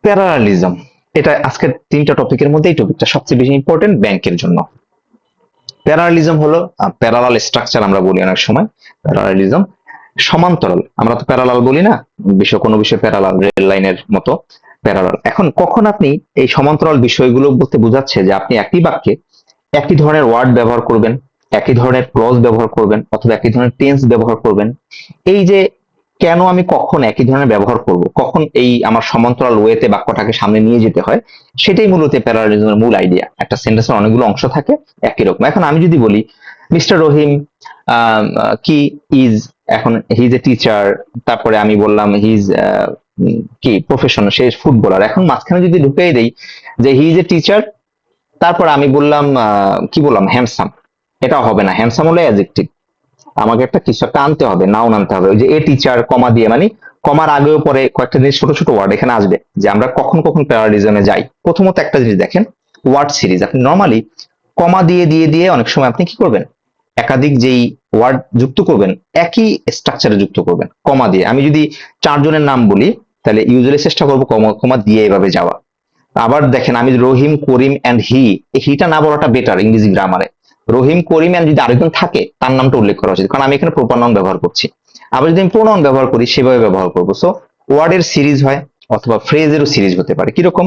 Parallelism, এটা আজকের তিনটা টপিকের মধ্যে এই টপিকটা সবচেয়ে বেশি ইম্পর্টেন্ট ব্যাংকের জন্য। প্যারালালিজম হলো প্যারালাল স্ট্রাকচার আমরা বলি অনেক সময়। প্যারালালিজম সমান্তরাল, আমরা তো প্যারালাল বলি না, কোনো বিষয় প্যারালাল, রেল লাইনের মতো প্যারালাল। এখন কখন আপনি এই সমান্তরাল বিষয়গুলো বলতে বোঝাচ্ছে যে আপনি একই বাক্যে একই ধরনের ওয়ার্ড ব্যবহার করবেন, একই ধরনের ক্লজ ব্যবহার করবেন, অথবা একই ধরনের টেন্স ব্যবহার করবেন। এই যে কেন আমি কখন একই ধরনের ব্যবহার করব, কখন এই আমার সমান্তরাল ওয়েতে বাক্যটাকে সামনে নিয়ে যেতে হয়, সেটাই মূলত প্যারালালিজমের মূল আইডিয়া। একটা সেন্টেন্সের অনেকগুলো অংশ থাকে একই রকম। এখন আমি যদি বলি মিস্টার রহিম কি ইজ, এখন হি ইজ এ টিচার, তারপরে আমি বললাম হি ইজ কি প্রফেশন, সে ফুটবলার। এখন মাঝখানে যদি ঢুকিয়ে দেই যে হি ইজ এ টিচার, তারপর আমি বললাম কি বললাম হ্যান্ডসাম, এটা হবে না। হ্যান্ডসাম হলো অ্যাডজেক্টিভ, আমাকে একটা কিছু একটা আনতে হবে, নাউন আনতে হবে। ওই যে এ টিচার কমা দিয়ে, মানে কমার আগেও পরে কয়েকটা জিনিস ছোট ছোট ওয়ার্ড এখানে আসবে যে আমরা কখন কখন প্যারালিজমে যাই। প্রথমত একটা জিনিস দেখেন, ওয়ার্ড সিরিজ। আপনি নর্মালি কমা দিয়ে দিয়ে দিয়ে অনেক সময় আপনি কি করবেন, একাধিক যেই ওয়ার্ড যুক্ত করবেন একই স্ট্রাকচারে যুক্ত করবেন কমা দিয়ে। আমি যদি চারজনের নাম বলি তাহলে ইউজুয়ালি চেষ্টা করবো কমা কমা দিয়ে এভাবে যাওয়া। আবার দেখেন আমি রহিম করিম অ্যান্ড হি, হিটা না বলাটা বেটার ইংরেজি গ্রামারে। রহিম করিম অ্যান্ড যদি আরেকজন থাকে তার নামটা উল্লেখ করা উচিত, কারণ আমি এখানে প্রপার নাউন ব্যবহার করছি। আবার যদি আমি প্রোনাউন ব্যবহার করি সেভাবে ব্যবহার করবো। সো ওয়ার্ডের সিরিজ হয়, অথবা ফ্রেজেরও সিরিজ হতে পারে। কিরকম,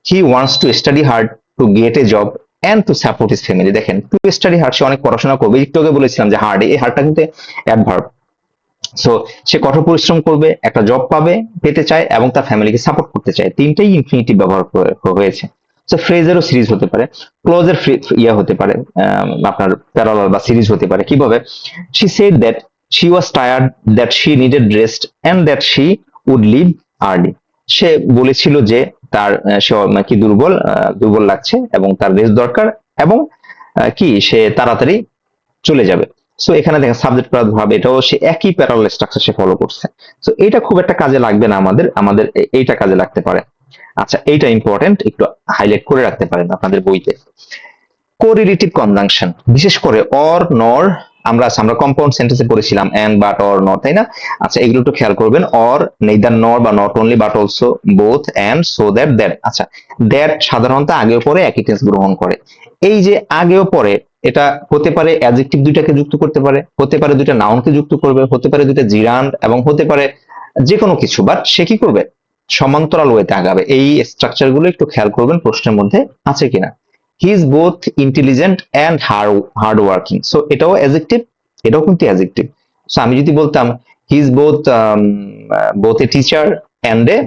he wants to study hard to get A job and to support his family. দেখেন টু স্টাডি হার্ড, সে অনেক পড়াশোনা করবে। একটু আগে বলেছিলাম যে হার্ড, এই হার্ডটা কিন্তু অ্যাডভার্ব। সো সে কঠোর পরিশ্রম করবে, একটা জব পাবে, পেতে চায়, এবং তার ফ্যামিলিকে সাপোর্ট করতে চায়। তিনটেই ইনফিনিটিভ ব্যবহার হয়েছে। সো ফ্রেজেরও সিরিজ হতে পারে, ক্লোজের ইয়ে হতে পারে, আপনার প্যারালাল বা সিরিজ হতে পারে। কিভাবে, she said that she was tired, that she needed rest and that she would leave early. সে বলেছিল যে তার সে কি দুর্বল, দুর্বল লাগছে এবং তার রেস্ট দরকার, এবং কি সে তাড়াতাড়ি চলে যাবে। সো এখানে দেখেন সাবজেক্ট প্লাস ভার্ব, এটাও সে একই প্যারালাল স্ট্রাকচার সে ফলো করছে। সো এটা খুব একটা কাজে লাগবে না আমাদের, এইটা কাজে লাগতে পারে। আচ্ছা, এইটা ইম্পর্টেন্ট, একটু হাইলাইট করে রাখতে পারেন আপনাদের বইতে। কোরিলেটিভ কনজাংশন, বিশেষ করে অর নর, আমরা কম্পাউন্ড সেন্টেন্সে পড়েছিলাম এন্ড বাট অর নট, তাই না? আচ্ছা, এগুলো একটু খেয়াল করবেন। অর, নেইদার নর বা not only, but also, both, and, so that, that. আচ্ছা, দ্যাট সাধারণত আগেও পরে একই টেন্স গ্রহণ করে। এই যে আগেও পরে, এটা হতে পারে অ্যাডজেক্টিভ দুইটাকে যুক্ত করতে পারে, হতে পারে দুইটা নাউনকে যুক্ত করবে, হতে পারে দুইটা জিরান্ড, এবং হতে পারে যে কোনো কিছু। বাট সে কি করবে, সমান্তরাল ওয়েতে আগাবে। এই স্ট্রাকচার গুলো একটু খেয়াল করবেন প্রশ্নের মধ্যে আছে কিনা। He is both intelligent and hard working. So এটাও অ্যাডজেক্টিভ, এটাও কিন্তু অ্যাডজেক্টিভ। সো আমি যদি বলতাম he is both both a teacher and a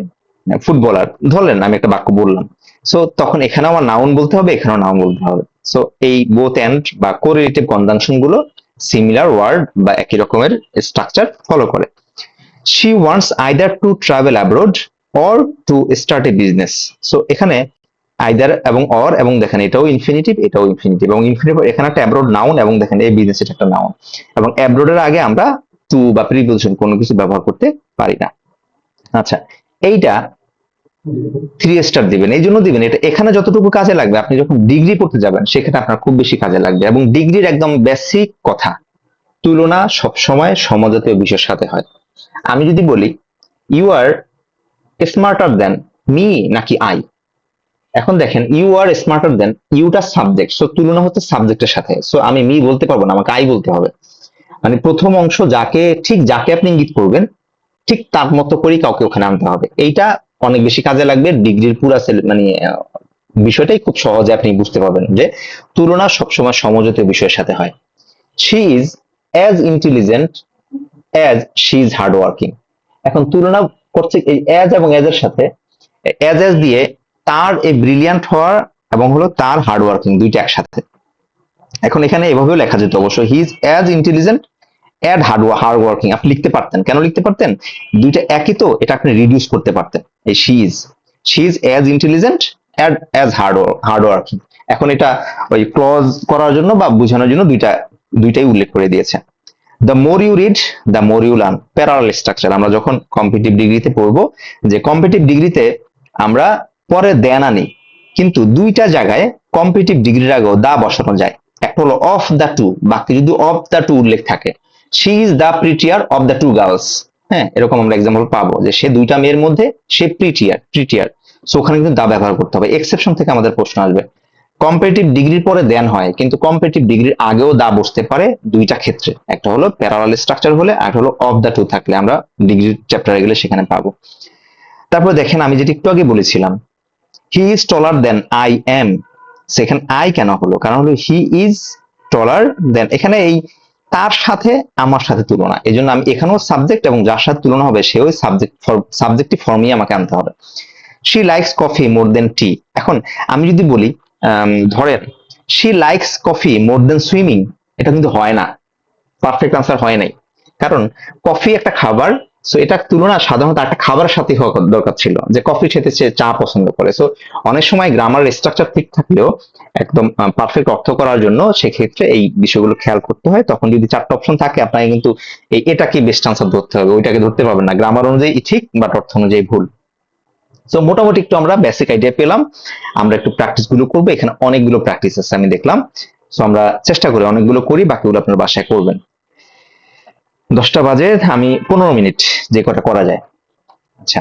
footballer, ধরলেন আমি একটা বাক্য বললাম। সো তখন এখানেও আমার নাউন বলতে হবে, এখানেও নাউন বলতে হবে। সো এই বোথ অ্যান্ড বা কোরিলেটিভ কনজাংশন গুলো সিমিলার ওয়ার্ড বা একই রকমের স্ট্রাকচার ফলো করে। She wants either to travel abroad or to start A business. So এখানে আইদার এবং অর, এবং দেখেন এটাও ইনফিনিটিভ, এটাও ইনফিনিটিভ, এবং ইনফিনিটিভ এখানে একটা অ্যাব্রোড নাউন, এবং দেখেন এই বিজনেস এটা একটা নাউন, এবং অ্যাব্রোডের আগে আমরা টু বা প্রিপোজিশন কোনো কিছু ব্যবহার করতে পারি না। আচ্ছা, এইটা 3 স্টার দিবেন, এই জন্য দিবেন, এটা এখানে যতটুকু কাজে লাগবে আপনি যখন ডিগ্রি পড়তে যাবেন সেখানে আপনার খুব বেশি কাজে লাগবে। এবং ডিগ্রির একদম বেসিক কথা, তুলনা সবসময় সমজাতীয় বিষয়ের সাথে হয়। আমি যদি বলি you are smarter than me নাকি আই, এখন দেখেন ইউ আর স্মার্টার দেন, ইউটা সাবজেক্ট, সো তুলনা হচ্ছে সাবজেক্টের সাথে। সো আমি মি বলতে পারবো না, আমাকে আই বলতে হবে। মানে প্রথম অংশ যাকে আপনি ইঙ্গিত করবেন ঠিক তার মতো করেই কাউকে ওখানে আনতে হবে। এইটা অনেক বেশি কাজে লাগবে ডিগ্রির পুরা মানে বিষয়টাই খুব সহজে আপনি বুঝতে পারবেন যে তুলনা সবসময় সমজাতীয় বিষয়ের সাথে হয়। She is as intelligent as she is hard working. এখন তুলনা করছে এই অ্যাজ এবং অ্যাজ এর সাথে, অ্যাজ অ্যাজ দিয়ে তার এই ব্রিলিয়ান্ট হওয়ার এবং হলো তার হার্ড ওয়ার্কিং দুইটা একসাথে। এখন এখানে এভাবেও লেখা যেত অবশ্য, he is as intelligent and hard working. আপনি লিখতে পারতেন, কেন লিখতে পারতেন, দুইটা একই তো, এটা আপনি রিডিউস করতে পারতেন। এই she is as intelligent and as hard working. এখন এটা ওই ক্লজ করার জন্য বা বোঝানোর জন্য দুইটাই উল্লেখ করে দিয়েছে। The more you read the more you learn, parallel structure. আমরা যখন কম্পিটিটিভ ডিগ্রিতে পড়বো, যে কম্পিটিটিভ ডিগ্রিতে আমরা পরে দেন আনি, কিন্তু দুইটা জায়গায় কম্পিটিটিভ ডিগ্রির আগেও দা বসানো যায়। একটা হলো অফ দ্য টু, বাকি যদি অফ দ্য টু উল্লেখ থাকে, she is the prettier of the two girls. হ্যাঁ, এরকম আমরা এক্সাম্পল পাবো যে সে দুইটা মেয়ের মধ্যে সে প্রিটিয়ার। সো ওখানে কিন্তু দা ব্যবহার করতে হবে। এক্সেপশন থেকে আমাদের প্রশ্ন আসবে, কম্পারেটিভ ডিগ্রির পরে দেন হয়, কিন্তু কম্পারেটিভ ডিগ্রির আগেও দা বসতে পারে দুইটা ক্ষেত্রে, একটা হলো প্যারালাল স্ট্রাকচার হলে, আর হলো অফ দা টু থাকলে, আমরা ডিগ্রির চ্যাপ্টারে গেলে সেখানে পাবো। তারপর দেখেন আমি যেটা একটু আগে বলেছিলাম, he is taller than I am, সেখানে আই কেন হলো, কারণ হলো হি ইজ টলার দেন, এখানে এই তার সাথে আমার সাথে তুলনা, এই জন্য আমি এখানেও সাবজেক্ট এবং যার সাথে তুলনা হবে সেও সাবজেক্টিভ ফর্মই আমাকে আনতে হবে। She likes coffee more than tea, এখন আমি যদি বলি ধরেন she likes coffee more than swimming, এটা কিন্তু হয় না, পারফেক্ট আনসার হয় নাই, কারণ কফি একটা খাবার, সো এটা তুলনা সাধারণত একটা খাবারের সাথে হওয়া দরকার ছিল, যে কফির সাথে সে চা পছন্দ করে। সো অনেক সময় গ্রামার স্ট্রাকচার ঠিক থাকলেও একদম পারফেক্ট অর্থ করার জন্য সেক্ষেত্রে এই বিষয়গুলো খেয়াল করতে হয়। তখন যদি চারটা অপশন থাকে আপনাকে কিন্তু এটাকে বেস্ট আনসার ধরতে হবে, ওইটাকে ধরতে পারবেন না, গ্রামার অনুযায়ী ঠিক বাট অর্থ অনুযায়ী ভুল। সো মোটামুটি একটু আমরা বেসিক আইডিয়া পেলাম, আমরা একটু প্র্যাকটিস গুলো করবো, এখানে অনেকগুলো প্র্যাকটিস আছে আমি দেখলাম। সো আমরা চেষ্টা করি অনেকগুলো করি, বাকিগুলো আপনার বাসায় করবেন। 10টা বাজে, আমি 15 মিনিট যে কটা করা যায়। আচ্ছা,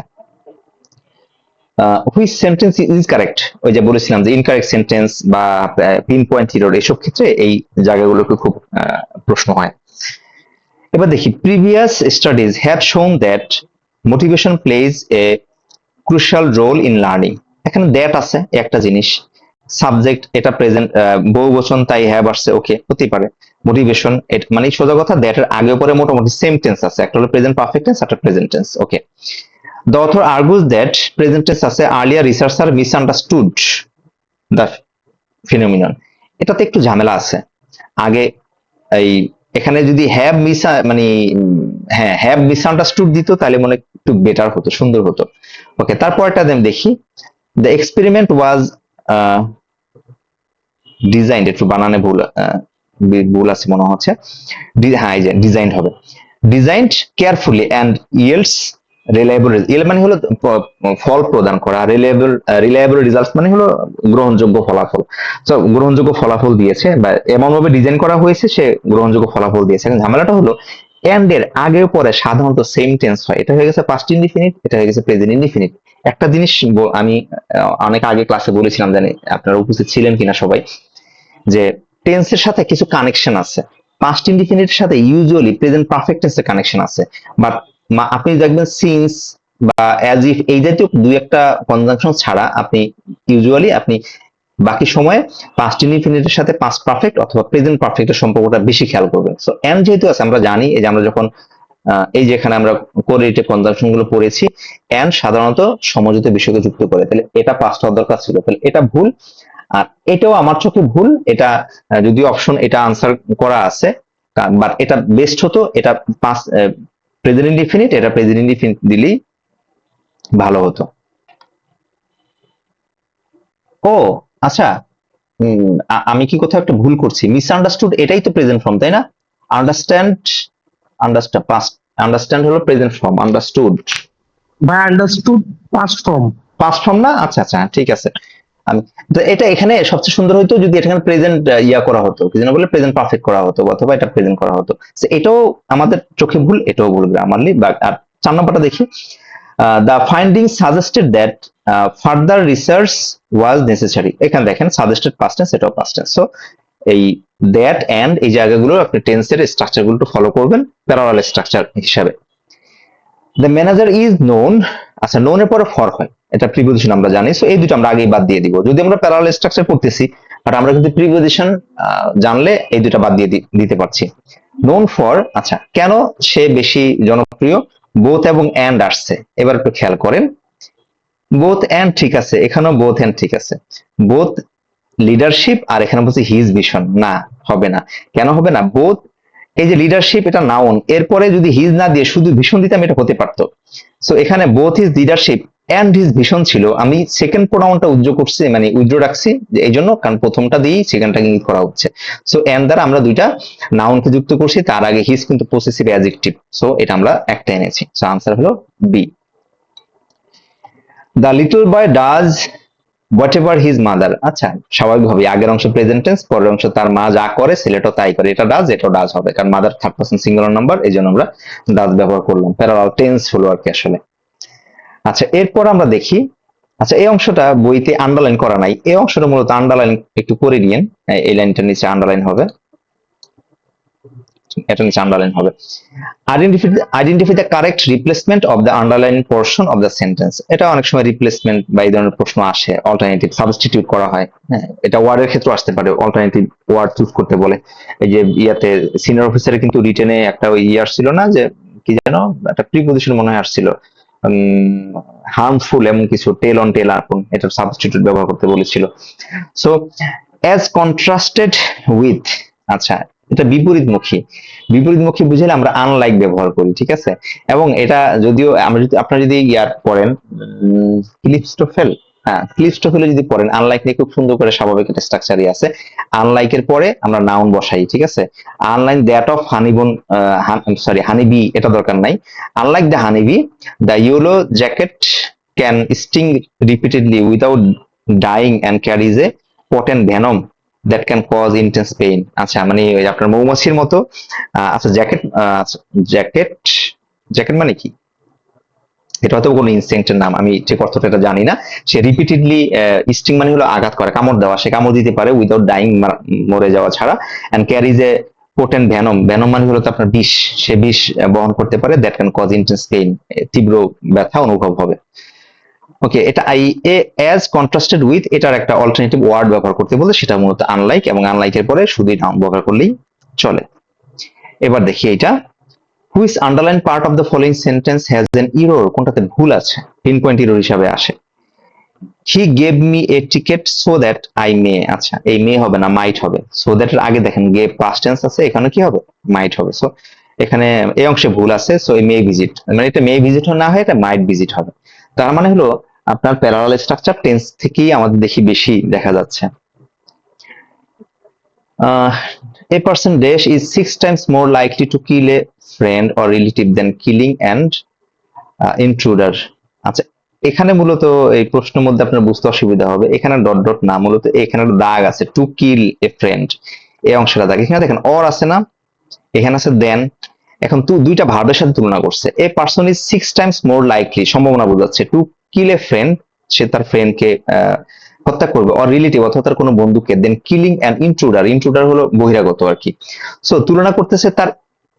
হুইচ সেন্টেন্স ইজ কারেক্ট, ওই যে বলেছিলাম যে ইনকারেক্ট সেন্টেন্স বা পিন পয়েন্ট এরর, এইসব ক্ষেত্রে এই জায়গাগুলোকে খুব প্রশ্ন হয়। এবার দেখি, previous studies have shown that motivation plays a crucial role in learning, এখানে দ্যাট আছে একটা জিনিস, সাবজেক্ট এটা প্রেজেন্ট, বহু বচন তাই হ্যাভ আসছে, ওকে হতেই পারে। মোটিভেশন মানে সোজা কথা দ্যাট এর আগে পরে মোটামুটি সেম টেন্স আছে, একটা হলো প্রেজেন্ট পারফেক্ট টেন্স, একটা present tense, okay. The author argues that present tense আছে earlier researcher misunderstood the phenomenon, এটাতে একটু ঝামেলা আছে। আগে এই এখানে যদি হ্যাভ মানে হ্যাঁ হ্যাভ মিসআন্ডারস্টুড দিত তাহলে মনে একটু বেটার হতো, সুন্দর হতো। ওকে, তারপরটা দেখি, দ্য এক্সপেরিমেন্ট ওয়াজ ডিজাইন্ড, একটু বানানে ভুল ভুল আছে মনে হচ্ছে, হ্যাঁ এই যে ডিজাইন্ড হবে, ডিজাইন্ড কেয়ারফুলি অ্যান্ড ইয়েল্ডস রিলায়েবল, মানে হলো ফল প্রদান করা, রিলায়েবল রেজাল্টস মানে হলো গ্রহণযোগ্য ফলাফল। তো গ্রহণযোগ্য ফলাফল দিয়েছে, বা এমন ভাবে ডিজাইন করা হয়েছে সে গ্রহণযোগ্য ফলাফল দিয়েছে। ঝামেলাটা হলো এন্ড এর আগে পরে সাধারণত সেম টেন্স হয়, এটা হয়ে গেছে পাস্ট ইনডিফিনিট, এটা হয়ে গেছে প্রেজেন্ট ইনডিফিনিট। একটা জিনিস আমি অনেক আগে ক্লাসে বলেছিলাম, জানি আপনারা উপস্থিত ছিলেন কিনা সবাই, যে টেন্সের সাথে কিছু কানেকশন আছে, পাস্ট ইনডিফিনিটের সাথে ইউজুয়ালি প্রেজেন্ট পারফেক্ট টেন্সের কানেকশন আছে, বাট আপনি দেখবেন সিন্স বা অ্যাজ ইফ এই জাতীয় দুই একটা কনজাংশন ছাড়া আপনি ইউজুয়ালি আপনি বাকি সময়ে পাস্ট ইনডিফিনিটের সাথে পাস্ট পারফেক্ট অথবা প্রেজেন্ট পারফেক্টের সম্পর্কটা বেশি খেয়াল করবেন। সো এন্ড যেহেতু আছে, আমরা জানি এই যে আমরা যখন এই যেখানে আমরা কোরিলেটিভ কনজাংশন গুলো পড়েছি, এন্ড সাধারণত সমযোজিত বিষয়কে যুক্ত করে, তাহলে এটা পাস্ট হওয়ার দরকার ছিল, তাহলে এটা ভুল। আর এটাও আমার চোখে ভুল, এটা যদি অপশন এটা আনসার করা আছে, বাট এটা বেস্ট হতো, এটা প্রেজেন্ট ইনডিফিনিট, এটা প্রেজেন্ট ইনডিফিনিট দিলেই ভালো হতো। ও আচ্ছা, আমি কি কোথাও একটা ভুল করছি, মিসআন্ডারস্টুড এটাই তো প্রেজেন্ট ফর্ম, তাই না? আন্ডারস্ট্যান্ড, পাস্ট, আন্ডারস্ট্যান্ড হলো প্রেজেন্ট ফর্ম, আন্ডারস্টুড ভাই understood past form. Past form না? আচ্ছা আচ্ছা ঠিক আছে। আমি তো এটা এখানে সবচেয়ে সুন্দর হতো যদি এখানে প্রেজেন্ট ইয়া করা হতো, কি যেন বলে প্রেজেন্ট পারফেক্ট করা হতো, অথবা এটা প্রেজেন্ট করা হতো। এটাও আমাদের চোখে ভুল, এটাও ভুল গ্রামারলি। আর 4 নম্বরটা দেখি, the finding suggested that further research was necessary, এখানে দেখেন সাজেস্টেড পাস্ট টেন্স, এটাও পাস্ট টেন্স। সো এই দ্যাট এন্ড এই জায়গাগুলো আপনি টেন্সের স্ট্রাকচারগুলো একটু ফলো করবেন প্যারালাল স্ট্রাকচার হিসাবে। দ্য ম্যানেজার ইজ নোন, আচ্ছা নোন এর পরে ফর হয়, এটা প্রিপোজিশন আমরা জানি। সো এই দুটো আমরা আগেই বাদ দিয়ে দিব, যদি আমরা প্যারালাল স্ট্রাকচার পড়তেছি, বাট আমরা কিন্তু প্রিপোজিশন জানলে এই দুটো বাদ দিয়ে দিতে পারছি। নোন ফর, আচ্ছা কেন সে বেশি জনপ্রিয়, বোথ এবং এন্ড আসছে, এবার একটু খেয়াল করেন, বোথ এন্ড ঠিক আছে, এখানেও বোথ এন্ড ঠিক আছে, বোথ লিডারশিপ আর এখানে বলছে হিজ ভিশন, না হবে না, কেন হবে না, বোথ এই যে লিডারশিপ এটা নাউন, এরপরে যদি হিজ না দিয়ে শুধু ভীষণ দিতাম এটা হতে পারতো। সো এখানে both his leadership and his ভীষণ ছিল, আমি সেকেন্ড প্রোনাউনটা উজ্জ্ব করছি, মানে উজ্জ্ব রাখছি এই জন্য, কারণ প্রথমটা দিয়েই সেকেন্ডটাকে ইঙ্গিত করা হচ্ছে। সো এন্ড দ্বারা আমরা দুইটা নাউনকে যুক্ত করছি, তার আগে হিজ কিন্তু পসেসিভ অ্যাডজেক্টিভ, সো এটা আমরা একটা এনেছি। সো আনসার হলো B. The little boy does whatever his mother, আচ্ছা স্বাভাবিকভাবে আগের অংশ প্রেজেন্ট টেন্স, পরের অংশ তার মা যা করে ছেলেটাও তাই করে, এটা ডাজ, এটাও ডাজ হবে, কারণ mother third person singular number, এই জন্য আমরা ডাজ ব্যবহার করলাম, প্যারালাল টেন্স হলো আর কি আসলে। আচ্ছা এরপর আমরা দেখি, আচ্ছা, এই অংশটা বইতে আন্ডারলাইন করা নাই, এই অংশটা মূলত আন্ডারলাইন একটু করে নিয়েন। এই লাইনটার নিচে আন্ডারলাইন হবে, এটা নিচে আন্ডারলাইন হবে। Identify the correct replacement of the underline portion of the sentence. এটা অনেক সময় রিপ্লেসমেন্ট বা এই ধরনের প্রশ্ন আসে, অল্টারনেটিভ সাবস্টিটিউট করা হয়। হ্যাঁ, এটা ওয়ার্ডের ক্ষেত্রে আসতে পারে, অল্টারনেটিভ ওয়ার্ড চুজ করতে বলে। এই যে ইয়াতে সিনিয়র অফিসারে কিন্তু রিটেনে একটা ওই ইয়ে আসছিল না, যে কি যেন একটা প্রিপোজিশন মনে হয় আসছিল, হার্মফুল এমন কিছু, টেল অন টেল আপন, এটার সাবস্টিটিউট ব্যবহার করতে বলেছিল। সো অ্যাজ কন্ট্রাস্টেড উইথ, আচ্ছা এটা বিপরীতমুখী, বিপরীতমুখী বুঝালে আমরা আনলাইক ব্যবহার করি, ঠিক আছে। এবং এটা যদিও আমরা যদি, আপনারা যদি ইয়ার পড়েন ক্লিপস্টোফেল, হ্যাঁ ক্লিপস্টোফেলে যদি পড়েন, আনলাইক নিয়ে খুব সুন্দর করে স্বাভাবিক একটা স্ট্রাকচারই আছে। আনলাইকের পরে আমরা নাউন বসাই, ঠিক আছে। Unlike that of honeybun, sorry honey bee, এটা দরকার নাই। Unlike the honey bee, the yellow jacket can sting repeatedly without dying and carries a potent venom that can cause intense pain। আচ্ছা মানে ওই আপনার মৌমাছির মতো। আচ্ছা জ্যাকেট, জ্যাকেট, জ্যাকেট মানে কি, এটা হয়তো কোনো ইনসেক্টের নাম, আমি ঠিক অর্থটা এটা জানি না। সে রিপিটেডলি, স্টিং মানে হলো আঘাত করা, কামড় দেওয়া, সে কামড় দিতে পারে উইদাউট ডাইং, মরে যাওয়া ছাড়া। And carries a potent venom, venom মানে হলো তো আপনার বিষ, সে বিষ বহন করতে পারে। That can cause intense pain, তীব্র ব্যথা অনুভব হবে। ওকে, এটা I a as contrasted with, এটার একটা অল্টারনেটিভ ওয়ার্ড ব্যবহার করতে বলে, সেটা মূলত আনলাইক, এবং আনলাইকের পরে শুধু নাউন ব্যবহার করলেই চলে। এবার দেখি এটা, which underline part of the following sentence has N error, কোনটাতে ভুল আছে, পিন পয়েন্ট ইরর হিসাবে আসে। He gave me a ticket so that I may, আচ্ছা এই মে হবে না, মাইট হবে। সো দ্যাট এর আগে দেখেন গেভ পাস্ট টেন্স আছে, এখানে কি হবে, মাইট হবে। সো এখানে এই অংশে ভুল আছে, সো এই মে ভিজিট, মানে এটা মে ভিজিট না হয় এটা মাইট ভিজিট হবে। তার মানে হলো আপনার প্যারালাল স্ট্রাকচার টেন্স থেকেই আমাদের দেখি বেশি দেখা যাচ্ছে। A person dash is 6 times more likely to kill a friend or relative than killing and intruder। আচ্ছা, এখানে মূলত এই প্রশ্নের মধ্যে আপনার বুঝতে অসুবিধা হবে, এখানে ডট ডট না, মূলত এখানে দাগ আছে, টু কিল এ ফ্রেন্ড, এই অংশটা দাগ। এখানে দেখেন অর আছে না, এখানে আছে দেন। এখন দুইটা ভার্বের সাথে তুলনা করছে। A person is 6 times more likely, সম্ভাবনা বোঝাচ্ছে। টু কিল এ ফ্রেন্ড, সে তার ফ্রেন্ডকে হত্যা করবে, অর রিলেটিভ অথবা তার কোনো বন্ধুকে, দেন কিলিং অ্যান ইন্ট্রুডার, ইন্ট্রুডার হলো বহিরাগত আর কি। সো তুলনা করতেছে তার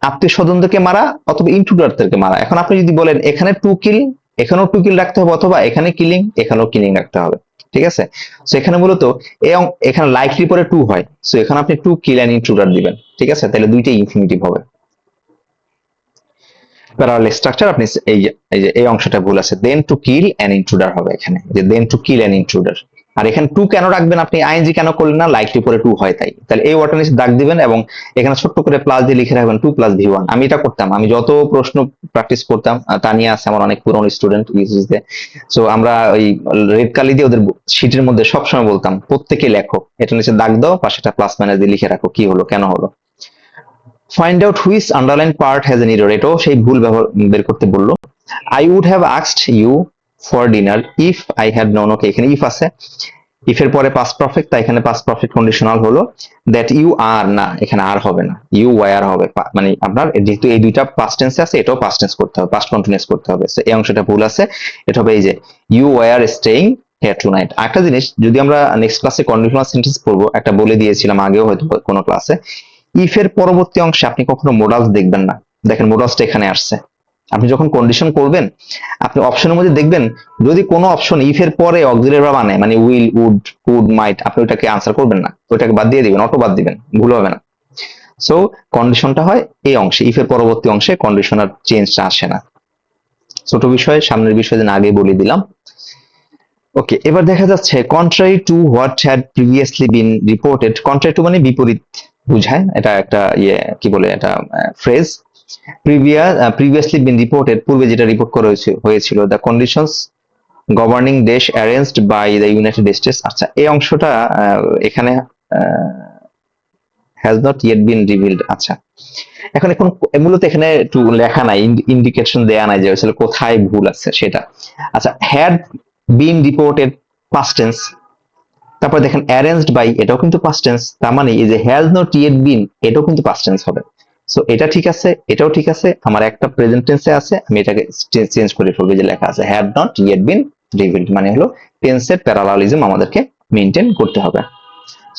আত্মীয় স্বজনদেরকে মারা অথবা ইন্ট্রুডারদেরকে মারা। এখন আপনি যদি বলেন এখানে টু কিল, এখানেও টু কিল রাখতে হবে, অথবা এখানে কিলিং, এখানেও কিলিং রাখতে হবে, ঠিক আছে। সো এখানে মূলত এখানে লাইকলি পরে টু হয়, সো এখানে আপনি টু কিল অ্যান ইন্ট্রুডার দিবেন, ঠিক আছে, তাহলে দুইটাই ইনফিনিটিভ হবে। প্যারালাল স্ট্রাকচার, আপনি এই অংশটা ভুল আছে, দেন টু কিল অ্যান ইন্ট্রুডার হবে এখানে, যে দেন টু কিল অ্যান ইন্ট্রুডার। আর এখানে টু কেন রাখবেন আপনি, আইএনজি কেন করলেন না, লাইকলি পরে টু হয় তাই। তাহলে এই ওয়ার্ডটা নিচে দাগ দিবেন এবং এখানে ছোট্ট করে প্লাস দিয়ে লিখে রাখবেন 2 + V1। আমি এটা করতাম, আমি যত প্রশ্ন প্র্যাকটিস করতাম, তানিয়া আছে আমার অনেক পুরনো স্টুডেন্ট ইউজিসে। সো আমরা ওই রেড কালি দিয়ে ওদের শিটের মধ্যে সবসময় বলতাম প্রত্যেকে লেখো, এটা নিচে দাগ দাও, পাশে একটা প্লাস মাইনাস দিয়ে লিখে রাখো কি হলো কেন হলো। Find out which underline part has an error, এটাও সেই ভুল বের করতে বললো। I would have asked you for dinner if I had known, okay এখানে ইফ আছে, ইফ এর পরে পাস্ট পারফেক্ট, তাই এখানে পাস্ট পারফেক্ট কন্ডিশনাল হলো। দ্যাট ইউ আর না, এখানে আর হবে না, ইউ ওয়ার হবে, মানে আপনার যেহেতু এই দুইটা পাস্ট টেন্সে আছে, এটাও পাস্ট টেন্স করতে হবে, পাস্ট কন্টিনিউয়াস করতে হবে। এই অংশটা ভুল আছে, এটা হবে এই যে you were staying here tonight. একটা জিনিস, যদি আমরা নেক্সট ক্লাসে কন্ডিশনাল সেন্টেন্স পড়বো, একটা বলে দিয়েছিলাম আগেও হয়তো কোনো ক্লাসে, ইফ এর পরবর্তী অংশে আপনি কখনো মোডালস দেখবেন না। দেখেন মোডালসটা এখানে আসছে, আপনি যখন কন্ডিশন করবেন আপনি অপশনের মধ্যে দেখবেন, যদি কোনো অপশন ইফ এর পরে অক্সিলারি ভার্ব আনে, মানে উইল, উড, কুড, মাইট, আপনি ওটাকে আনসার করবেন না, ওটাকে বাদ দিয়ে দিবেন, অটো বাদ দিবেন, ভুল হবে না। সো কন্ডিশনটা হয় এই অংশে, ইফ এর পরবর্তী অংশে কন্ডিশনাল চেঞ্জটা আসে না। ছোট বিষয়, সামনের বিষয় যেন আগে বলে দিলাম। ওকে, এবার দেখা যাচ্ছে contrary to what had previously bin reported. Contrary to মানে বিপরীত বুঝায়, এটা একটা ইয়ে কি বলে, এটা ফ্রেজ। প্রিভিয়াসলি বিন রিপোর্টেড, পূর্বে যেটা রিপোর্ট করা হয়েছিল, দ্য কন্ডিশনস গভর্নিং দেশ arranged by the United States. আচ্ছা এই অংশটা এখানে has not yet been revealed. আচ্ছা এখন মূলত এখানে একটু লেখা নাই, ইন্ডিকেশন দেয়া নাই যে আসলে কোথায় ভুল আছে সেটা। আচ্ছা, had been reported past tense, তারপর দেখেন অ্যারেঞ্জড বাই, এটাও কিন্তু পাস্ট টেন্স, তার মানে এই যে হ্যাজ নট ইয়েট বিন, এটাও কিন্তু পাস্ট টেন্স হবে। সো এটা ঠিক আছে, এটাও ঠিক আছে, আমার একটা প্রেজেন্ট টেন্সে আছে, আমি এটাকে চেঞ্জ করে ফেলবো, যে লেখা আছে had not yet been revealed, মানে হলো টেন্সের প্যারালালিজম আমাদেরকে মেনটেন করতে হবে।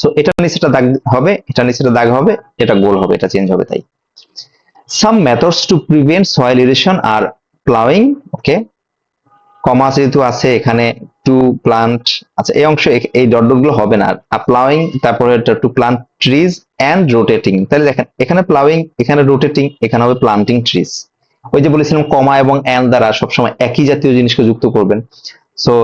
সো এটা নিচেটা দাগ হবে, এটা নিচেটা দাগ হবে, এটা গোল হবে, এটা চেঞ্জ হবে। তাই some methods to prevent soil erosion are plowing, ওকে, কমা যেহেতু আছে এখানে, টু প্লান্ট, আচ্ছা এই অংশ এই ডট ডট গুলো হবে না, আর প্লাউইং, তারপরে to plant trees and rotating. তাহলে দেখেন এখানে প্লাউইং, এখানে রোটেটিং, এখানে হবে প্লান্টিং ট্রিজ। ওই যে বলেছিলাম কমা এবং এন্ড দ্বারা সবসময় একই জাতীয় জিনিসকে যুক্ত করবেন। সো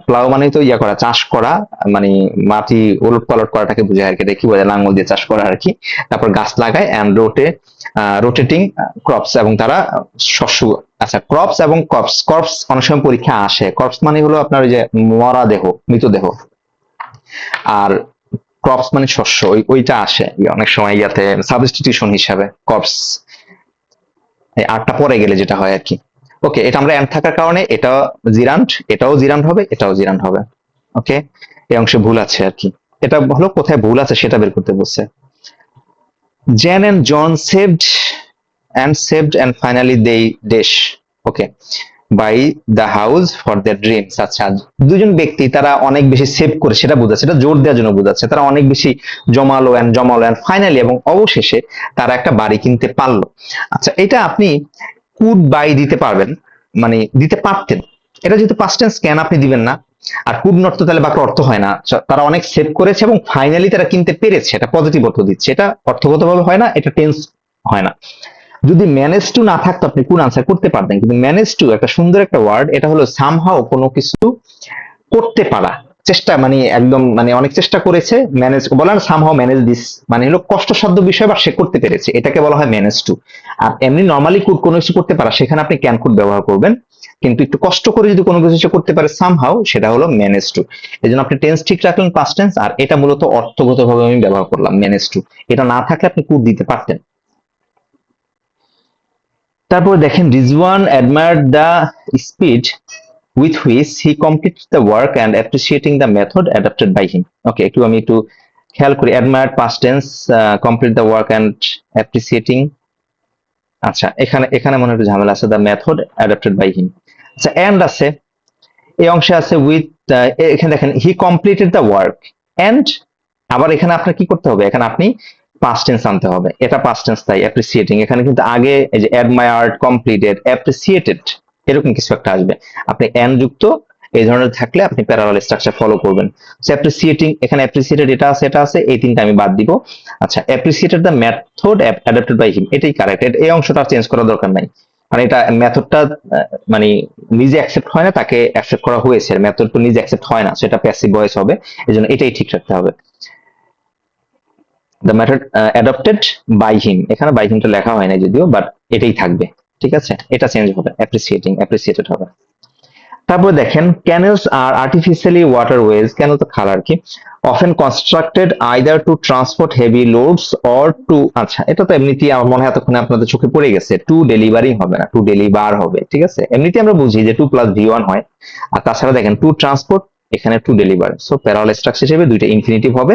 প্লাউ মানে তো ইয়া করা, চাষ করা, মানে মাটি ওলট পালট করাটাকে বোঝায় আর কি, এটা কি বোঝায়, লাঙ্গল দিয়ে চাষ করা আর কি। তারপর গাছ লাগায় এন্ড রোটেটিং ক্রপস, এবং তারা শস্য, আচ্ছা ক্রপস এবং কর্পস, কর্পস অনেক সময় পরীক্ষা আসে, কর্পস মানে হলো আপনার ওই যে মরা দেহ, মৃতদেহ, আর ক্রপস মানে শস্য, ওইটা আসে অনেক সময় ইয়াতে সাবস্টিটিউশন হিসাবে কর্পস, এই আটটা পরে গেলে যেটা হয় আর কি। ওকে, এটা আমরা এন্ড থাকার কারণে এটা জিরান্ট, এটাও জিরান্ট হবে, এটাও জিরান্ট হবে। ওকে, এই অংশে ভুল আছে আর কি, এটা হলো কোথায় ভুল আছে সেটা বের করতে বলছে। Jan and John saved and finally they dash, okay, buy the house for their dreams। আচ্ছা, দুজন ব্যক্তি তারা অনেক বেশি সেভ করে, সেটা বোঝাচ্ছে, এটা জোর দেওয়ার জন্য বোঝাচ্ছে, তারা অনেক বেশি জমালো এন্ড ফাইনালি, এবং অবশেষে তারা একটা বাড়ি কিনতে পারলো। আচ্ছা, এটা আপনি কুড বাই দিতে পারবেন, মানে দিতে পারতেন, এটা যেহেতু পাস্ট টেন্স কেন আপনি দিবেন না, আর কুড নট তো তাহলে বাক্য অর্থ হয় না। তারা অনেক সেভ করেছে এবং ফাইনালি তারা কিনতে পেরেছে, এটা পজিটিভ অর্থ দিচ্ছে, এটা অর্থগতভাবে হয় না, এটা টেন্স হয় না। যদি ম্যানেজ টু না থাকতো আপনি কোন আনসার করতে পারতেন, কিন্তু ম্যানেজ টু একটা সুন্দর একটা ওয়ার্ড, এটা হলো সামহাও কোনো কিছু করতে পারা, চেষ্টা, মানে একদম মানে অনেক চেষ্টা করেছে, ম্যানেজ বলেন সামহাও ম্যানেজ দিস, মানে হলো কষ্টসাধ্য বিষয় বা সে করতে পেরেছে, এটাকে বলা হয় ম্যানেজ টু। আর এমনি নর্মালি কুড কোনো কিছু করতে পারা, সেখানে আপনি ক্যান কুড ব্যবহার করবেন, কিন্তু একটু কষ্ট করে যদি কোনো কিছু করতে পারে সামহাও, সেটা হলো ম্যানেজ টু। এই জন্য আপনি টেন্স ঠিক রাখলেন পাস্ট টেন্স, আর এটা মূলত অর্থগতভাবে আমি ব্যবহার করলাম ম্যানেজ টু, এটা না থাকলে আপনি কুড দিতে পারতেন। তারপর দেখেন Rizwan admired the speed with which he completed the work and appreciating the method adopted by him। ওকে, একটু খেয়াল করি, admired past tense, complete the work and appreciating, আচ্ছা এখানে এখানে মনে একটু ঝামেলা আছে, the method adopted by him। আচ্ছা and আছে, এই অংশে আছে with, এখানে দেখেন he completed the work and, আবার এখানে আপনার কি করতে হবে, এখানে আপনি পাস্ট টেন্স আনতে হবে, এটা পাস্ট টেন্স, তাই অ্যাপ্রিসিয়েটিং, এখানে কিন্তু আগে এই যে অ্যাডমায়ার্ড, কমপ্লিটেড, অ্যাপ্রিসিয়েটেড এরকম কিছু একটা আসবে, আপনি এন্ড যুক্ত এই ধরনের থাকলে আপনি প্যারালাল স্ট্রাকচার ফলো করবেন। অ্যাপ্রিসিয়েটিং, এখানে অ্যাপ্রিসিয়েটেড এটা আছে, এই তিনটা আমি বাদ দিব। আচ্ছা, appreciated the method adapted by him, এটাই কারেক্ট, এই অংশটা চেঞ্জ করার দরকার নাই, মানে এটা মেথডটা মানে নিজে অ্যাকসেপ্ট হয় না, তাকে অ্যাকসেপ্ট করা হয়েছে, মেথড তো নিজে অ্যাকসেপ্ট হয় না, সেটা প্যাসিভ ভয়েস হবে, এজন্য এটাই ঠিক রাখতে হবে। The method adopted by him, এখানে বাই হিমটা লেখা হয় না যদিও, বাট এটাই থাকবে, ঠিক আছে, এটা চেঞ্জ হবে, অ্যাপ্রিসিয়েটেড হবে। তারপর দেখেন ক্যানেলস আর আর্টিফিশিয়ালি ওয়াটারওয়েজ, কেন তো খাল আর কি, often constructed either to transport heavy loads or to, আচ্ছা এটা তো এমনিতেই আমার মনে হয় এতক্ষণে আপনাদের চোখে পড়ে গেছে, টু ডেলিভারিং হবে না, টু ডেলিভার হবে, ঠিক আছে, এমনিতেই আমরা বুঝি যে টু প্লাস ভি1 হয়, আর তাছাড়া দেখেন টু ট্রান্সপোর্ট, এখানে to deliver, so parallel structure হিসেবে দুইটা ইনফিনিটিভ হবে,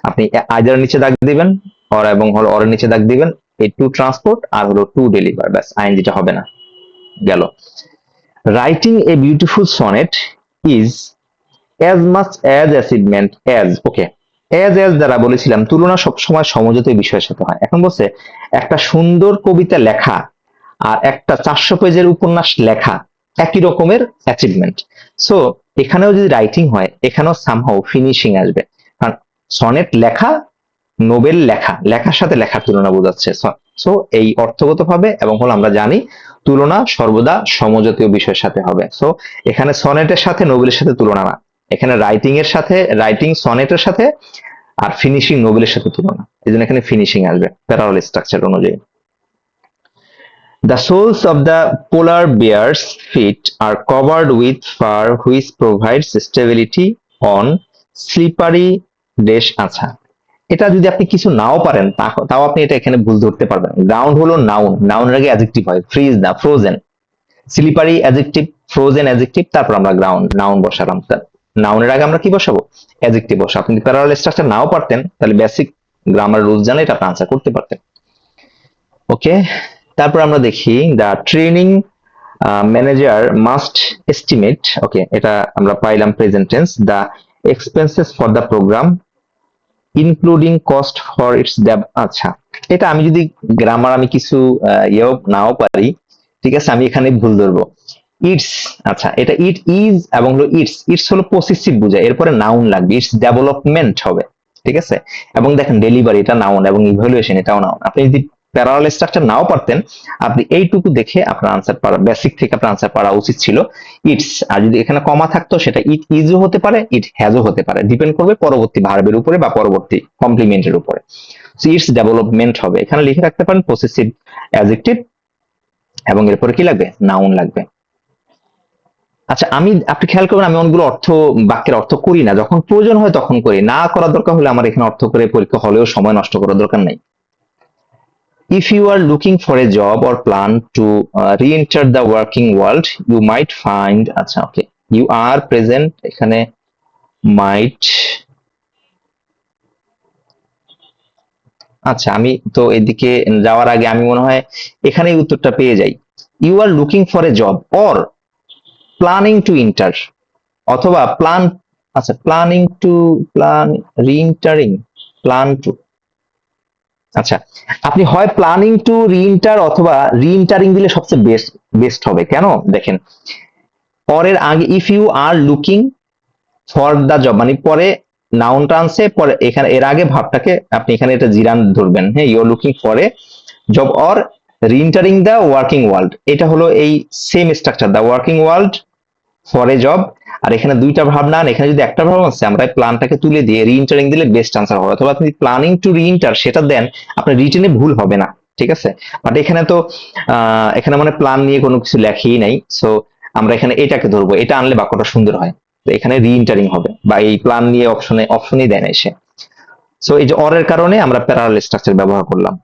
আপনি আইদার নিচে দাগ দিবেন অর, এবং হলো অর নিচে দাগ দিবেন, এই টু ট্রান্সপোর্ট আর হলো টু ডেলিভার, ব্যাস আইএনজিটা হবে না, গেল। Writing a beautiful sonnet is as much as achievement as, okay, as দ্বারা বলেছিলাম তুলনা সবসময় সমঝোতার বিষয়ের সাথে হয়, এখন বলছে একটা সুন্দর কবিতা লেখা আর একটা 400 পেজের উপন্যাস লেখা একই রকমের অ্যাচিভমেন্ট, সো এখানেও যদি রাইটিং হয় এখানেও সামহাও ফিনিশিং আসবে, কারণ সনেট লেখা, নোবেল লেখা, লেখার সাথে লেখার তুলনা বোঝাচ্ছে, সো এই অর্থগতভাবে এবং হলো আমরা জানি তুলনা সর্বদা সমজাতীয় বিষয়ের সাথে হবে, সো এখানে সনেটের সাথে নোবেলের সাথে তুলনা না, এখানে রাইটিং সনেটের সাথে, আর ফিনিশিং নোবেলের সাথে তুলনা, এই জন্য এখানে ফিনিশিং আসবে প্যারালাল স্ট্রাকচার অনুযায়ী। The soles of the polar bear's feet are covered with fur which provides stability on slippery dash, আচ্ছা এটা যদি আপনি কিছু নাও পারেন তাও আপনি এটা এখানে ভুল ধরতে পারবেন, গ্রাউন্ড হলো নাউন, নাউনের আগে অ্যাডজেক্টিভ হয়, ফ্রিজ না frozen, slippery adjective, frozen adjective, তারপর আমরা নাউন বসালাম, নাউনের আগে আমরা কি বসাবো, অ্যাডজেক্টিভ বসাবো, আপনি প্যারালাল স্ট্রাকচার নাও পারতেন তাহলে বেসিক গ্রামার রুলস জানলে এটা আনসার করতে পারতেন। ওকে, তারপর আমরা দেখি the training manager must estimate, okay, এটা আমরা পাইলাম present tense, the expenses for the programme including cost for its dev. আচ্ছা, এটা আমি যদি গ্রামার আমি কিছু ইয়েও নাও পারি, ঠিক আছে, আমি এখানে ভুল ধরবো। ইটস, আচ্ছা, এটা ইট ইজ এবং হলো ইটস, ইটস হলো পসেসিভ বোঝায়, এরপরে নাউন লাগবে, ইটস ডেভেলপমেন্ট হবে, ঠিক আছে। এবং দেখেন ডেলিভারি এটা নাউন এবং ইভ্যালুয়েশন এটাও নাউন। আপনি যদি প্যারালাল স্ট্রাকচার নাও পারতেন, আপনি এইটুকু দেখে আপনার আনসার পারা, বেসিক থেকে আপনার আনসার পারা উচিত ছিল ইটস। আর যদি এখানে কমা থাকতো সেটা ইট ইজও হতে পারে, ইট হ্যাজও হতে পারে, ডিপেন্ড করবে পরবর্তী ভার্বের উপরে বা পরবর্তী কমপ্লিমেন্টের উপরে। ইটস ডেভেলপমেন্ট হবে, এখানে লিখে রাখতে পারেন পসেসিভ অ্যাডজেক্টিভ এবং এরপরে কি লাগবে, নাউন লাগবে। আচ্ছা, আপনি খেয়াল করবেন আমি অনেকগুলো বাক্যের অর্থ করি না, যখন প্রয়োজন হয় তখন করি, না করার দরকার হলে আমার এখানে অর্থ করে পরীক্ষা হলেও সময় নষ্ট করার দরকার নাই। If you are looking for a job or plan to re-enter the working world, you might find, আচ্ছা, ওকে, you are present, এখানে might, আচ্ছা, আমি তো এদিকে যাওয়ার আগে আমি মনে হয় এখানেই উত্তরটা পেয়ে যাই। You are looking for a job or planning to enter, অথবা আচ্ছা, re-entering, plan to, আচ্ছা, আপনি হয় প্ল্যানিং টু রিইন্টার অথবা রিইন্টারিং দিলে সবচেয়ে বেস্ট হবে। কেন দেখেন, পরের আগে if you are looking for the job, মানে পরে নাউনটা আনছে, পরে এখানে এর আগে ভাবটাকে আপনি এখানে এটা জিরান ধরবেন, হ্যাঁ, you are looking for a job or reentering the working world, এটা হলো এই same structure, the working world for a job. আর এখানে দুইটা ভাব না, এখানে যদি একটা ভাব আছে, আমরা প্ল্যানটাকে তুলে দিয়ে রিইন্টারিং দিলে বেস্ট আনসার হবে। অথবা আপনি প্ল্যানিং টু রিইন্টার সেটা দেন, আপনার রিটেনে ভুল হবে না, ঠিক আছে। বাট এখানে তো এখানে মানে প্ল্যান নিয়ে কোনো কিছু লেখেই নাই, সো আমরা এখানে এটাকে ধরবো, এটা আনলে বাক্যটা সুন্দর হয়। তো এখানে রিইন্টারিং হবে, বা এই প্ল্যান নিয়ে অপশনই দেয় না সে। সো এই যে অর এর কারণে আমরা প্যারালাল স্ট্রাকচার ব্যবহার করলাম।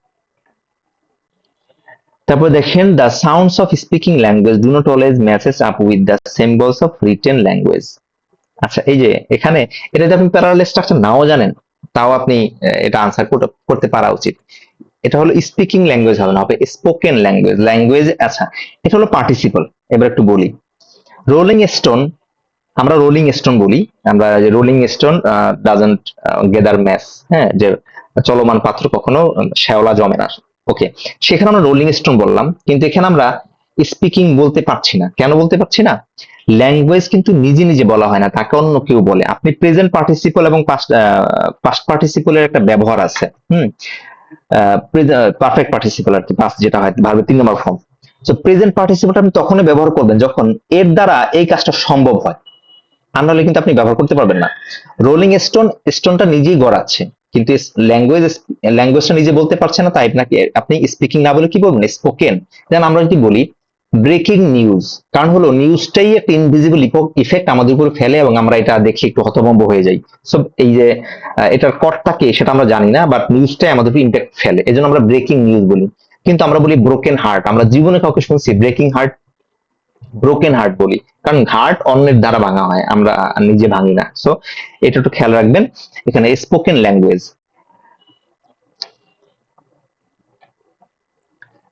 তারপর দেখেন, the sounds of speaking language do not always matches up with the symbols of written language. আচ্ছা, এই যে এখানে এটা যদি আপনি প্যারালাল স্ট্রাকচার নাও জানেন, তাও আপনি এটা আনসার করতে পারা উচিত। এটা হলো স্পিকিং ল্যাঙ্গুয়েজ হবে না, হবে স্পোকেন ল্যাঙ্গুয়েজ। আচ্ছা, এটা হলো পার্টিসিপল। এবার একটু বলি, রোলিং স্টোন, আমরা রোলিং স্টোন বলি, আমরা যে rolling stone doesn't gather moss, হ্যাঁ, যে চলমান পাত্র কখনো শ্যাওলা জমে না, ওকে, সেখানে আমরা রোলিং স্টোন বললাম, কিন্তু এখানে আমরা স্পিকিং বলতে পারছি না। কেন বলতে পারছি না? ল্যাঙ্গুয়েজ কিন্তু নিজে নিজে বলা হয় না, তাকে অন্য কেউ বলে। আপনি প্রেজেন্ট পার্টিসিপল এবং পাস্ট পার্টিসিপলের একটা ব্যবহার আছে, পারফেক্ট পার্টিসিপল আর কি, পাস্ট যেটা হয় ভার্বের 3 নম্বর ফর্ম। তো প্রেজেন্ট পার্টিসিপল আপনি তখনই ব্যবহার করবেন যখন এর দ্বারা এই কাজটা সম্ভব হয়, আর নাহলে কিন্তু আপনি ব্যবহার করতে পারবেন না। রোলিং স্টোনটা নিজেই গড়াচ্ছে, কিন্তু ল্যাঙ্গুয়েজটা নিজে বলতে পারছে না, তাই আপনাকে আপনি স্পিকিং না বলে কি বলবেন, স্পোকেন। দেন আমরা যদি বলি ব্রেকিং নিউজ, কারণ হলো নিউজটাই একটা ইনভিজিবল ইফেক্ট আমাদের উপর ফেলে এবং আমরা এটা দেখে একটু হতভম্ব হয়ে যাই। সো এই যে এটার কর্তা কে সেটা আমরা জানি না, বাট নিউজটাই আমাদের উপর ইম্প্যাক্ট ফেলে, এজন্য আমরা ব্রেকিং নিউজ বলি। কিন্তু আমরা বলি ব্রোকেন হার্ট, আমরা জীবনে কাউকে শুনছি ব্রেকিং হার্ট? ব্রোকেন হার্ট বলি, কারণ হার্ট অন্যের দ্বারা ভাঙা হয়, আমরা নিজে ভাঙি না। সো এটা একটু খেয়াল রাখবেন। এখানে spoken language,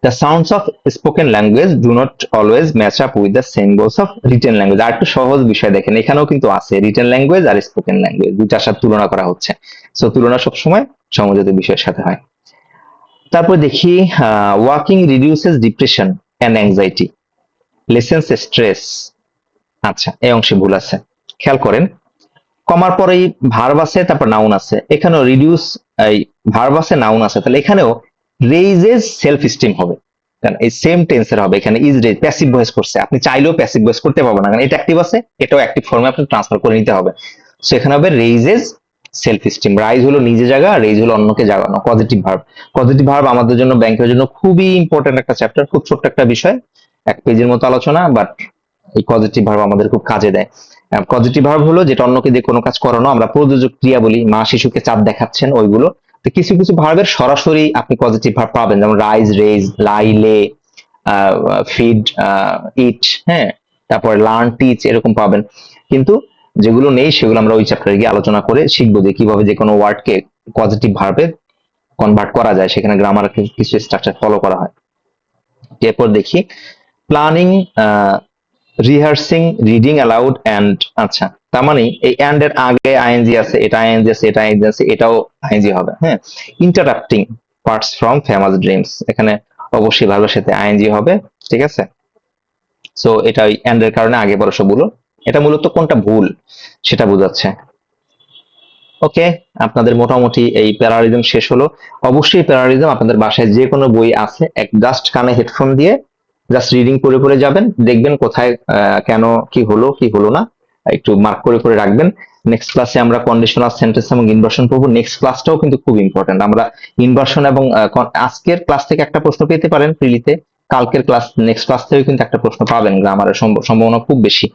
the sounds of spoken language do not always match up with the symbols of written language। আর একটু সহজ বিষয় দেখেন, এখানেও কিন্তু আছে রিটেন ল্যাঙ্গুয়েজ আর স্পোকেন ল্যাঙ্গুয়েজ, দুইটার সাথে তুলনা করা হচ্ছে। সো তুলনা সবসময় সমযোজী বিষয়ের সাথে হয়। তারপর দেখি, walking reduces depression and anxiety, lessens stress. আচ্ছা, এই অংশে ভুল আছে, খেয়াল করেন। কমার পরেই ভার্ব আছে, তারপর নাউন আছে, এখানেও রিডিউস, এই ভার্ব আছে, নাউন আছে, তাহলে এখানেও রেইজেস সেলফ স্টিম হবে, কারণ এই সেম টেন্সের হবে। এখানে ইজ রেজ প্যাসিভ ভয়েস করছে, আপনি চাইলেও প্যাসিভ ভয়েস করতে পারবেন না, কারণ এটা অ্যাক্টিভ আছে, এটাও অ্যাক্টিভ ফর্মে আপনি ট্রান্সফার করে নিতে হবে। সো এখানে হবে রেইজেস সেলফ স্টিম। রাইজ হলো নিজে জাগা, রেইজ হলো অন্যকে জাগানো, পজিটিভ ভার্ব। পজিটিভ ভার্ব আমাদের জন্য, ব্যাংকের জন্য খুবই ইম্পর্টেন্ট একটা চ্যাপ্টার, খুব ছোট্ট একটা বিষয়, 1 পেজের মতো আলোচনা, বাট এই পজিটিভ ভার্ব আমাদের খুব কাজে দেয়। পজিটিভ ভার্ব হলো যেটা অন্যকে দিয়ে কোনো কাজ করানো, আমরা প্রযোজক ক্রিয়া বলি, মা শিশুকে চাঁদ দেখাচ্ছেন, ওইগুলো। তো কিছু কিছু ভার্বের সরাসরি আপনি পজিটিভ ভার্ব পাবেন, যেমন রাইজ, রেজ, লাই, লে, ফিড, ইট, হ্যাঁ, তারপর লার্ন, টিচ, এরকম পাবেন। কিন্তু যেগুলো নেই সেগুলো আমরা ওই চ্যাপ্টারে গিয়ে আলোচনা করে শিখবো, যে কিভাবে যে কোনো ওয়ার্ডকে পজিটিভ ভার্বে কনভার্ট করা যায়, সেখানে গ্রামার কিছু স্ট্রাকচার ফলো করা হয়। এরপর দেখি, প্ল্যানিং, রিহার্সিং, রিডিং অ্যালাউড অ্যান্ড, আচ্ছা তার মানে এই অ্যান্ড এর আগে আইএনজি আছে, এটা আইএনজি আছে, এটা আইএনজি আছে, এটাও আইএনজি হবে। হ্যাঁ, interrupting parts from famous dreams, এখানে অবশ্যই ভার্বের সাথে আইএনজি হবে। ঠিক আছে, সো এটা ওই অ্যান্ড এর কারণে আগে পড়া সবগুলো, এটা মূলত কোনটা ভুল সেটা বোঝাচ্ছে। ওকে, আপনাদের মোটামুটি এই প্যারালিজম শেষ হলো। অবশ্যই প্যারালিজম আপনাদের বাসায় যে কোনো বই আছে, এক জাস্ট কানে হেডফোন দিয়ে জাস্ট রিডিং করে করে যাবেন, দেখবেন কোথায় কেন কি হলো কি হলো না, একটু মার্ক করে করে রাখবেন। নেক্সট ক্লাসে আমরা কন্ডিশনাল সেন্টেন্স এবং ইনভার্সন পড়বো। নেক্সট ক্লাসটাও কিন্তু খুব ইম্পর্টেন্ট, আমরা ইনভার্সন এবং আজকের ক্লাস থেকে একটা প্রশ্ন পেতে পারেন প্রিলিতে, কালকের ক্লাস নেক্সট ক্লাস থেকে কিন্তু একটা প্রশ্ন পাবেন, গ্রামারের সম্ভাবনা খুব বেশি।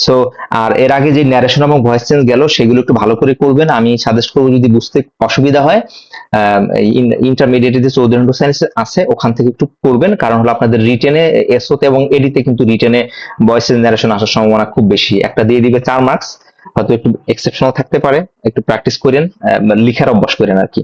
সো আর এর আগে যে ন্যারেশন এবং ভয়েস চেঞ্জ গেল সেগুলো একটু ভালো করে করবেন, আমি সাজেস্ট করবো যদি বুঝতে অসুবিধা হয় ইন্টারমিডিয়েট যে চৌধুরী সায়েন্স আছে ওখান থেকে একটু করবেন, কারণ হলো আপনাদের রিটেনে এসওতে এবং এডিতে কিন্তু রিটেনে ভয়েস চেঞ্জ ন্যারেশন আসার সম্ভাবনা খুব বেশি, একটা দিয়ে দিবে 4 মার্কস, হয়তো একটু এক্সেপশনাল থাকতে পারে, একটু প্র্যাকটিস করেন, লিখার অভ্যাস করেন আর কি।